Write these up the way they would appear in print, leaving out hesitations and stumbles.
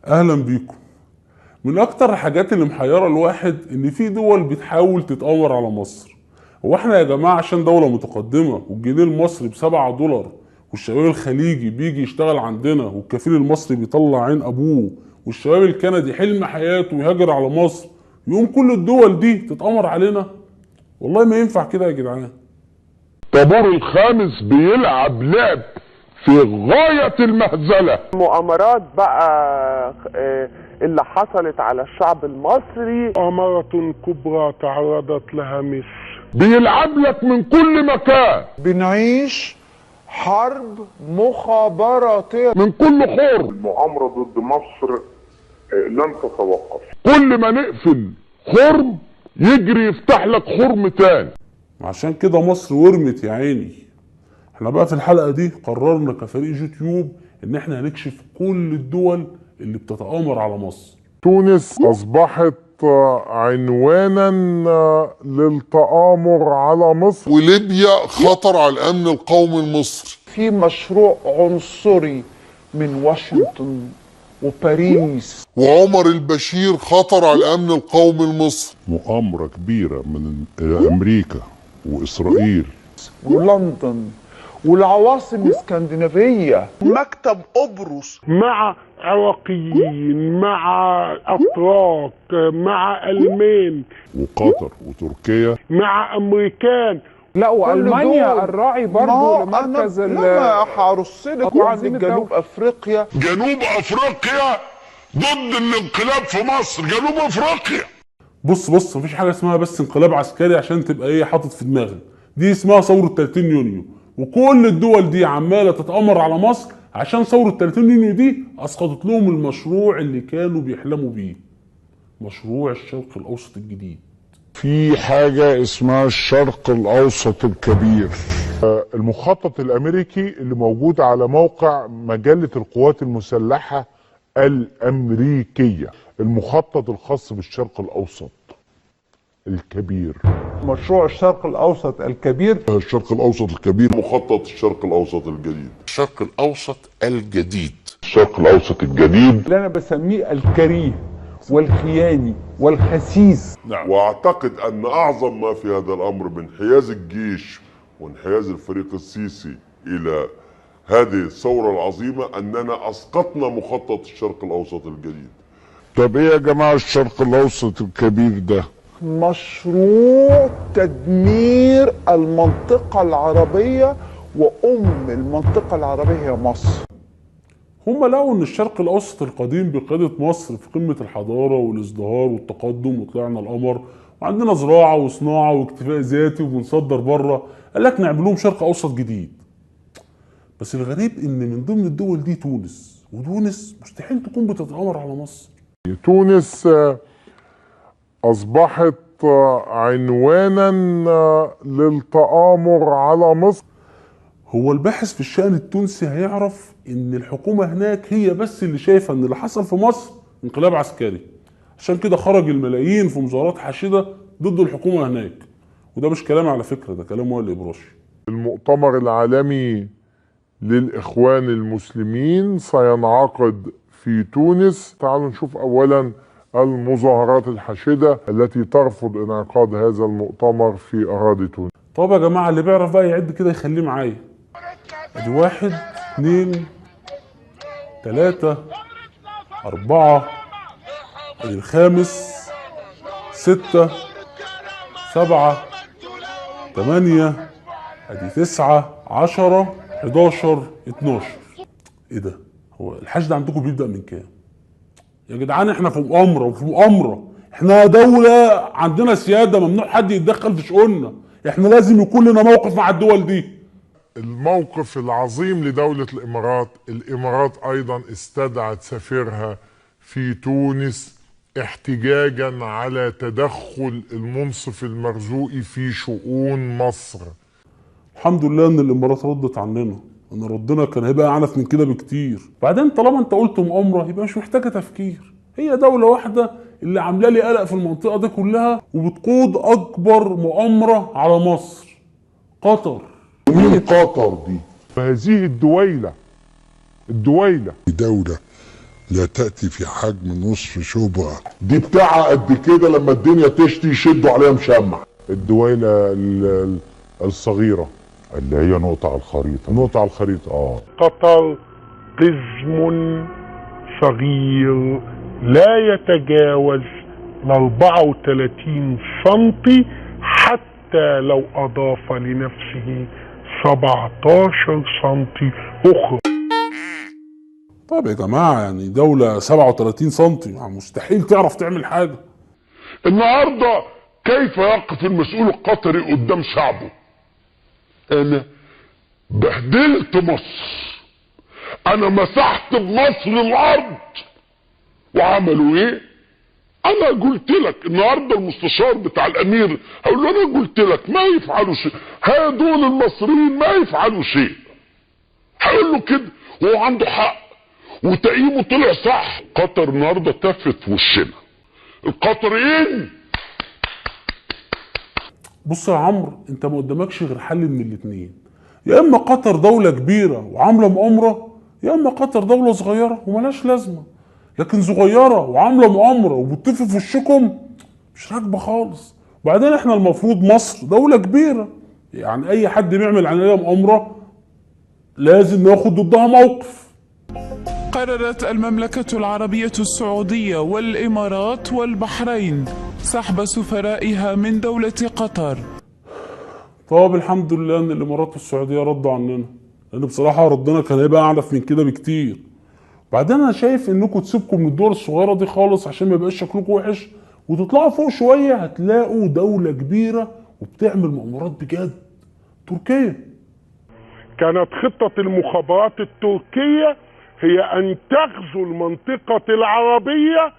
اهلا بيكم. من اكتر الحاجات اللي محيرة الواحد ان في دول بتحاول تتأمر على مصر. هو احنا يا جماعة عشان دولة متقدمة والجنيه المصري ب7 دولار والشباب الخليجي بيجي يشتغل عندنا والكفيل المصري بيطلع عين ابوه والشباب الكندي حلم حياته يهاجر على مصر، يقوم كل الدول دي تتأمر علينا؟ والله ما ينفع كده يا جدعان. طابور الخامس بيلعب لعب في غاية المهزلة. مؤامرات بقى اللي حصلت على الشعب المصري. مؤامرة كبرى تعرضت لها مصر، بيلعب لك من كل مكان. بنعيش حرب مخابراتية من كل خور. المؤامرة ضد مصر لن تتوقف. كل ما نقفل خرم يجري يفتح لك خرم تاني. عشان كده مصر ورمت يا عيني. احنا بقى في الحلقة دي قررنا كفريق يوتيوب ان احنا هنكشف كل الدول اللي بتتآمر على مصر. تونس أصبحت عنوانا للتآمر على مصر، وليبيا خطر على الأمن القومي المصري. في مشروع عنصري من واشنطن وباريس، وعمر البشير خطر على الأمن القومي المصري. مؤامرة كبيرة من أمريكا وإسرائيل ولندن والعواصم الاسكندنافية، مكتب قبرص، مع عراقيين، مع أتراك، مع ألمان، وقطر وتركيا، مع أمريكان. لا والمانيا الراعي برضه لمركز لما هرصلك وعايزين جنوب افريقيا. جنوب أفريقيا ضد الانقلاب في مصر. جنوب أفريقيا بص مفيش حاجة اسمها بس انقلاب عسكري عشان تبقى ايه حاطط في دماغك. دي اسمها ثورة 30 يونيو، وكل الدول دي عمالة تتآمر على مصر عشان ثورة 30 يونيو دي اسقطت لهم المشروع اللي كانوا بيحلموا بيه، مشروع الشرق الاوسط الجديد. في حاجة اسمها الشرق الأوسط الكبير، المخطط الأمريكي اللي موجود على موقع مجلة القوات المسلحة الأمريكية، المخطط الخاص بالشرق الأوسط الكبير. مشروع الشرق الأوسط الكبير. الشرق الأوسط الكبير، مخطط الشرق الأوسط الجديد. الشرق الأوسط الجديد، الشرق الأوسط الجديد اللي أنا بسميه الكريه والخياني والخسيس. نعم. واعتقد ان اعظم ما في هذا الامر من انحياز الجيش وانحياز الفريق السيسي الى هذه الثورة العظيمة اننا اسقطنا مخطط الشرق الاوسط الجديد. طب ايه يا جماعة الشرق الأوسط الكبير ده؟ مشروع تدمير المنطقة العربية، وأم المنطقة العربية هي مصر. هم لقوا ان الشرق الاوسط القديم بقيادة مصر في قمة الحضارة والازدهار والتقدم وطلعنا القمر وعندنا زراعة وصناعة واكتفاء ذاتي وبنصدر بره، قال لك نعمل لهم شرق اوسط جديد. بس الغريب ان من ضمن الدول دي تونس، وتونس مستحيل تكون بتتآمر على مصر. تونس أصبحت عنوانا للتآمر على مصر. هو الباحث في الشأن التونسي هيعرف ان الحكومة هناك هي بس اللي شايفة ان اللي حصل في مصر انقلاب عسكري، عشان كده خرج الملايين في مظاهرات حاشدة ضد الحكومة هناك. وده مش كلام على فكرة، ده كلام وائل الإبراشي. المؤتمر العالمي للإخوان المسلمين سينعقد في تونس. تعالوا نشوف أولا المظاهرات الحاشدة التي ترفض انعقاد هذا المؤتمر في أراضي تونس. طب يا جماعة اللي بيعرف بقى يعد كده يخليه معايا. ادي 1 2 3 4، ادي الخامس 6 7 8، ادي 9 10 11 12. ايه ده؟ هو الحشد عندكم بيبدأ من كام؟ يا جدعان احنا في مؤامرة وفي مؤامرة، احنا دولة عندنا سيادة، ممنوع حد يتدخل في شؤوننا، احنا لازم يكون لنا موقف مع الدول دي. الموقف العظيم لدولة الإمارات. الإمارات أيضا استدعت سفيرها في تونس احتجاجا على تدخل المنصف المرزوقي في شؤون مصر. الحمد لله ان الامارات ردت عننا، ان ردنا كان هيبقى اعنف من كده بكتير. بعدين طالما انت قلت مؤامره يبقى مش محتاجه تفكير، هي دوله واحده اللي عامله لي قلق في المنطقه دي كلها وبتقود اكبر مؤامره على مصر، قطر. مين قطر دي؟ هذه الدولة دولة لا تأتي في حجم نصف شبرة. دي بتاعة قد كده، لما الدنيا تشتي يشدوا عليها مشمع. الدويلة الصغيرة اللي هي نقطة على الخريطة. نقطة على الخريطة. قطر قزم صغير لا يتجاوز ال 34 سنتي، حتى لو أضاف لنفسه 17 سنتي أخرى. طب يا جماعة يعني دولة 37 سنتي مستحيل تعرف تعمل حاجة. النهاردة كيف يقف المسؤول القطري قدام شعبه؟ انا بهدلت مصر، انا مسحت بمصر الارض، وعملوا ايه؟ انا قلت لك النهارده المستشار بتاع الامير هقول له انا قلت لك ما يفعلوا شيء، هدول المصريين ما يفعلوا شيء، هقول له كده وهو عنده حق وتقييمه طلع صح. قطر النهارده تفت في وشنا القطريين. بص يا عمرو، انت ما قدامكش غير حل من الاتنين، يا اما قطر دولة كبيرة وعاملة مؤامرة، يا اما قطر دولة صغيرة وملاش لازمة. لكن صغيرة وعاملة مؤامرة وبتطفي في وشكم مش راكبة خالص. وبعدين احنا المفروض مصر دولة كبيرة، يعني اي حد بيعمل علينا مؤامرة لازم ناخد ضدها موقف. قررت المملكة العربية السعودية والإمارات والبحرين سحب سفرائها من دولة قطر. طب الحمد لله ان الامارات والسعودية ردوا عننا، لان بصراحة ردنا كان هيبقى اعنف من كده بكتير. بعدين انا شايف انكم تسيبكم من الدول الصغيرة دي خالص عشان ما يبقاش شكلكم وحش، وتطلعوا فوق شوية هتلاقوا دولة كبيرة وبتعمل مؤامرات بجد، تركيا. كانت خطة المخابرات التركية هي أن تغزو المنطقة العربية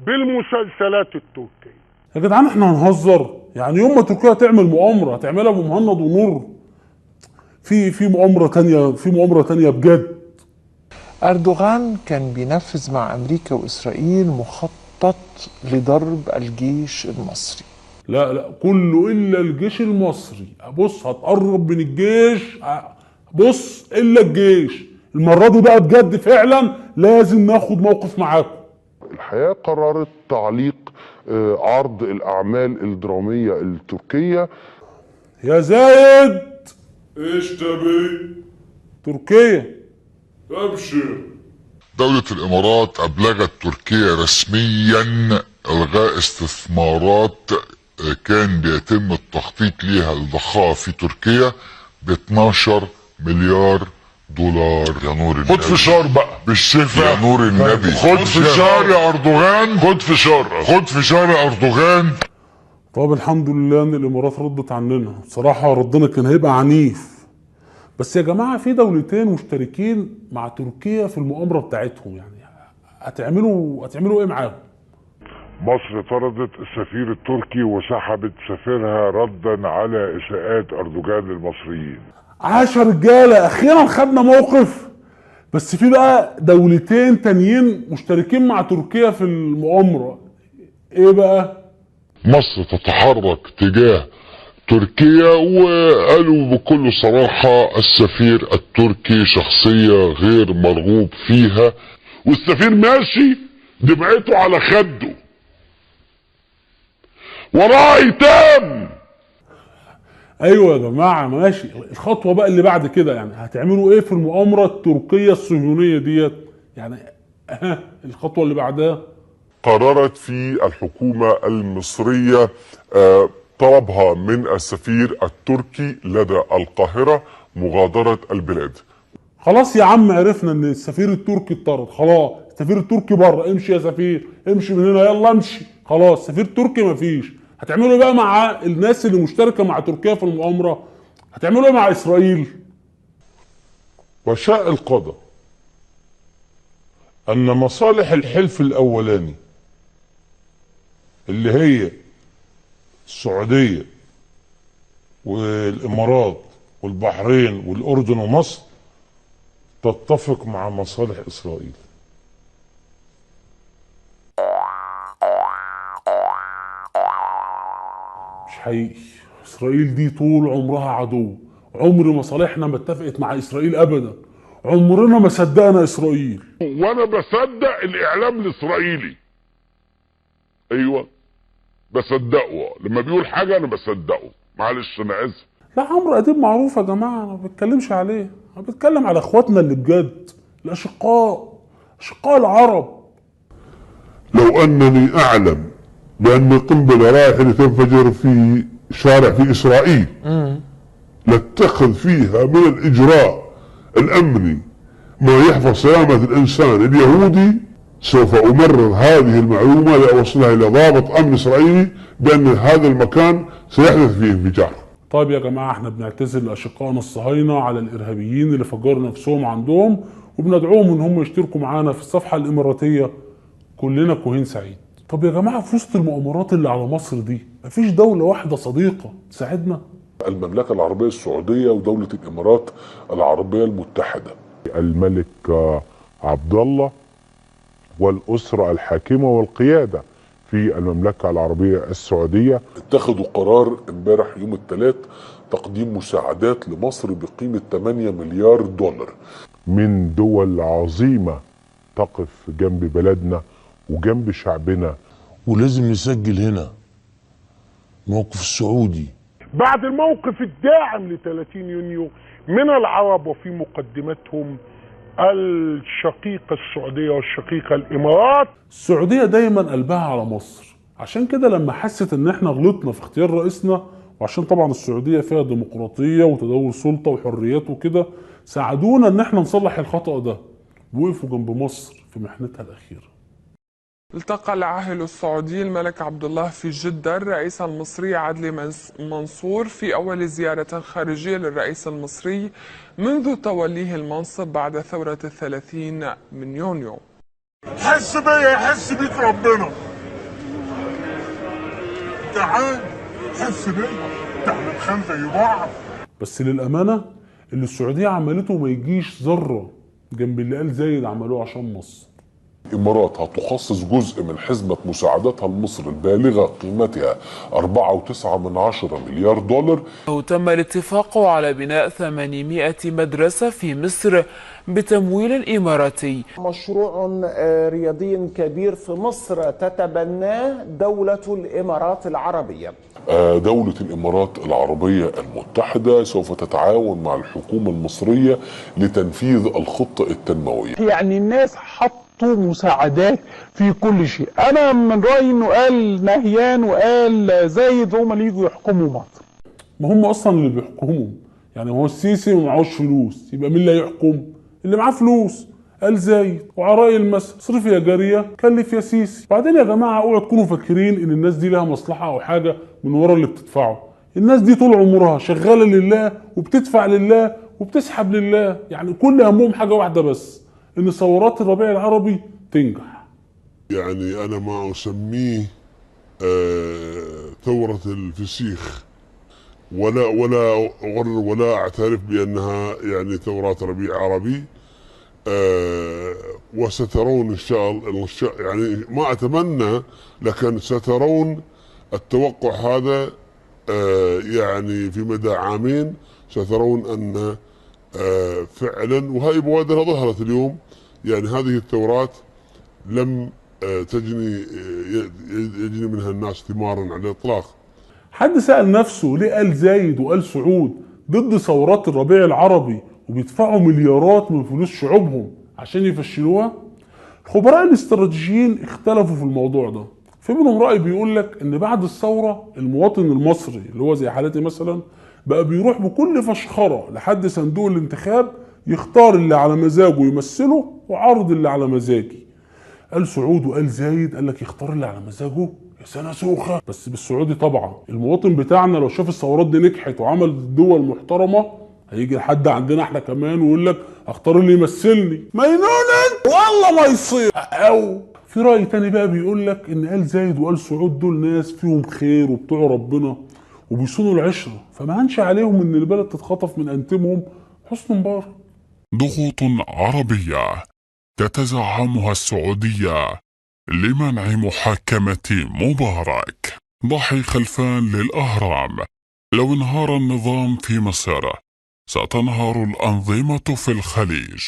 بالمسلسلات التركية. يا جدعان احنا هنهزر؟ يعني يوم ما تركيا تعمل مؤامرة هتعملها بمهند ونور؟ في مؤامرة تانية بجد. أردوغان كان بينفذ مع أمريكا وإسرائيل مخطط لضرب الجيش المصري. لا كله الا الجيش المصري. بص هتقرب من الجيش، بص الا الجيش. المرة دي بقى بجد فعلا لازم ناخد موقف معاكم. الحياة قررت تعليق عرض الأعمال الدرامية التركية. يا زايد ايش تبي؟ تركيا ابشر. دولة الإمارات أبلغت تركيا رسميا إلغاء استثمارات كان بيتم التخطيط ليها لضخها في تركيا ب 12 مليار دولار. يا نور النبي، خد فشار بقى بالشفا يا نور النبي. خد فشار يا أردوغان، خد فشار، خد فشار يا أردوغان. طب الحمد لله ان الامارات ردت عننا، بصراحة ردنا كان هيبقى عنيف. بس يا جماعة في دولتين مشتركين مع تركيا في المؤامرة بتاعتهم، يعني هتعملوا ايه معاهم؟ مصر طردت السفير التركي وسحبت سفيرها ردا على إساءات أردوغان للمصريين. عاش يا رجالة، اخيرا خدنا موقف. بس في بقى دولتين تانيين مشتركين مع تركيا في المؤامرة، ايه بقى؟ مصر تتحرك تجاه تركيا، وقالوا بكل صراحة السفير التركي شخصية غير مرغوب فيها، والسفير ماشي دمعته على خده وراه ايتام. ايوه يا جماعة ماشي. الخطوة بقى اللي بعد كده يعني هتعملوا ايه في المؤامرة التركية الصهيونية ديت؟ يعني الخطوة اللي بعدها قررت في الحكومة المصرية طلبها من السفير التركي لدى القاهرة مغادرة البلاد. خلاص يا عم، عرفنا ان السفير التركي اتطرد، خلاص السفير التركي بره. امشي يا سفير، امشي من هنا، يلا امشي خلاص. سفير تركي مفيش. هتعملوا ايه بقى مع الناس اللي مشتركة مع تركيا في المؤامرة؟ هتعملوا ايه مع اسرائيل؟ وشاء القضاء أن مصالح الحلف الأولاني اللي هي السعودية والإمارات والبحرين والأردن ومصر تتفق مع مصالح إسرائيل. مش حقيقي. اسرائيل دي طول عمرها عدو، عمر مصالحنا ما اتفقت مع اسرائيل ابدا، عمرنا ما صدقنا اسرائيل. وانا بصدق الاعلام الاسرائيلي. ايوه بصدقه، لما بيقول حاجه انا بصدقه. معلش انا اسف. لا عمرو اديب معروف يا جماعه، انا ما بتكلمش عليه، انا بتكلم على اخواتنا اللي بجد، الاشقاء، اشقاء العرب. لو انني اعلم بان قنبله رايحه لتنفجر في شارع في اسرائيل لاتخذ فيها من الاجراء الامني ما يحفظ سلامه الانسان اليهودي. سوف امرر هذه المعلومه لاوصلها الى ضابط امن اسرائيلي بان هذا المكان سيحدث فيه انفجار. طيب يا جماعه احنا بنعتذر لاشقائنا الصهاينه على الارهابيين اللي فجروا نفسهم عندهم، وبندعوهم ان هم يشتركوا معانا في الصفحه الاماراتيه كلنا كوهين سعيد. طب يا جماعه في وسط المؤامرات اللي على مصر دي مفيش دوله واحده صديقه تساعدنا؟ المملكة العربية السعودية ودولة الإمارات العربية المتحدة. الملك عبد الله والأسرة الحاكمة والقيادة في المملكة العربية السعودية اتخذوا قرار امبارح يوم الثلاث تقديم مساعدات لمصر بقيمة 8 مليار دولار من دول عظيمة تقف جنب بلدنا وجنب شعبنا. ولازم نسجل هنا موقف السعودي بعد الموقف الداعم ل 30 يونيو من العرب، وفي مقدمتهم الشقيقة السعودية والشقيقة الإمارات. السعوديه دايما قلبها على مصر، عشان كده لما حست ان احنا غلطنا في اختيار رئيسنا، وعشان طبعا السعوديه فيها ديمقراطيه وتداول سلطه وحريات وكده، ساعدونا ان احنا نصلح الخطأ ده، وقفوا جنب مصر في محنتها الاخيره. التقى العاهل السعودي الملك عبد الله في جدة الرئيس المصري عدلي منصور في أول زيارة خارجية للرئيس المصري منذ توليه المنصب بعد ثورة 30 من يونيو. حس بيا حس بيك ربنا. تعال حس بيا، احنا بخان زي بعض. بس للامانه اللي السعوديه عملته ما يجيش ذره جنب اللي قال زايد عملوه عشان مصر. الإمارات هتخصص جزء من حزمة مساعدتها لمصر البالغة قيمتها 4.9 مليار دولار. تم الاتفاق على بناء 800 مدرسة في مصر بتمويل إماراتي. مشروع رياضي كبير في مصر تتبناه دولة الإمارات العربية. دولة الإمارات العربية المتحدة سوف تتعاون مع الحكومة المصرية لتنفيذ الخطة التنموية. يعني الناس حطوا مساعدات في كل شيء. أنا من رأيي إنه قال نهيان وقال زايد هم اللي يجوا يحكموا مصر. ما هم أصلا اللي بيحكمهم، يعني هو السيسي ما معهوش فلوس، يبقى مين اللي هيحكم؟ اللي معاه فلوس. قال زايد وعلى رأي المثل صرف يا جارية كلف يا سيسي. بعدين يا جماعة اوعوا تكونوا فاكرين ان الناس دي لها مصلحة او حاجة من ورا اللي بتدفعه. الناس دي طول عمرها شغالة لله وبتدفع لله وبتسحب لله، يعني كل همهم حاجة واحدة بس، ان ثورات الربيع العربي تنجح. يعني انا ما اسميه ثورة الفسيخ ولا اعترف بانها يعني ثورات ربيع عربي. وسترون ان شاء الله، يعني ما اتمنى لكن سترون التوقع هذا يعني في مدى عامين سيترون ان فعلا، وهي بوادرها ظهرت اليوم، يعني هذه الثورات لم يجني منها الناس ثمارا على الاطلاق. حد سأل نفسه ليه قال زايد وقال سعود ضد ثورات الربيع العربي وبيدفعوا مليارات من فلوس شعوبهم عشان يفشلوها؟ الخبراء الاستراتيجيين اختلفوا في الموضوع ده. في منهم رأي بيقول لك ان بعد الثورة المواطن المصري اللي هو زي حالتي مثلا بقى بيروح بكل فشخرة لحد صندوق الانتخاب يختار اللي على مزاجه يمثله وعرض اللي على مزاجي. قال سعود وقال زايد قال لك يختار اللي على مزاجه، يا سنة سوخة. بس بالسعودي طبعا المواطن بتاعنا لو شاف الثورات دي نجحت وعمل دول محترمة هيجي لحد عندنا احنا كمان ويقول لك اختار اللي يمثلني. مجنون انت والله ما يصير. او في رأي تاني بقى بيقول لك ان قال زايد وقال سعود دول ناس فيهم خير وبتوع ربنا وبيصونوا العشرة، فما هنش عليهم ان البلد تتخطف من انتمهم حسن مبارك. ضغوط عربية تتزعمها السعودية لمنع محاكمة مبارك. ضحي خلفان للأهرام: لو انهار النظام في مصر ستنهار الأنظمة في الخليج.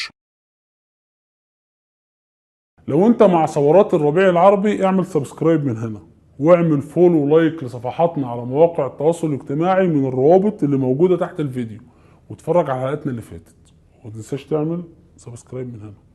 لو انت مع ثورات الربيع العربي اعمل سبسكرايب من هنا، واعمل فولو ولايك لصفحاتنا على مواقع التواصل الاجتماعي من الروابط اللي موجودة تحت الفيديو، واتفرج على حلقاتنا اللي فاتت، ومتنساش تعمل سبسكرايب من هنا.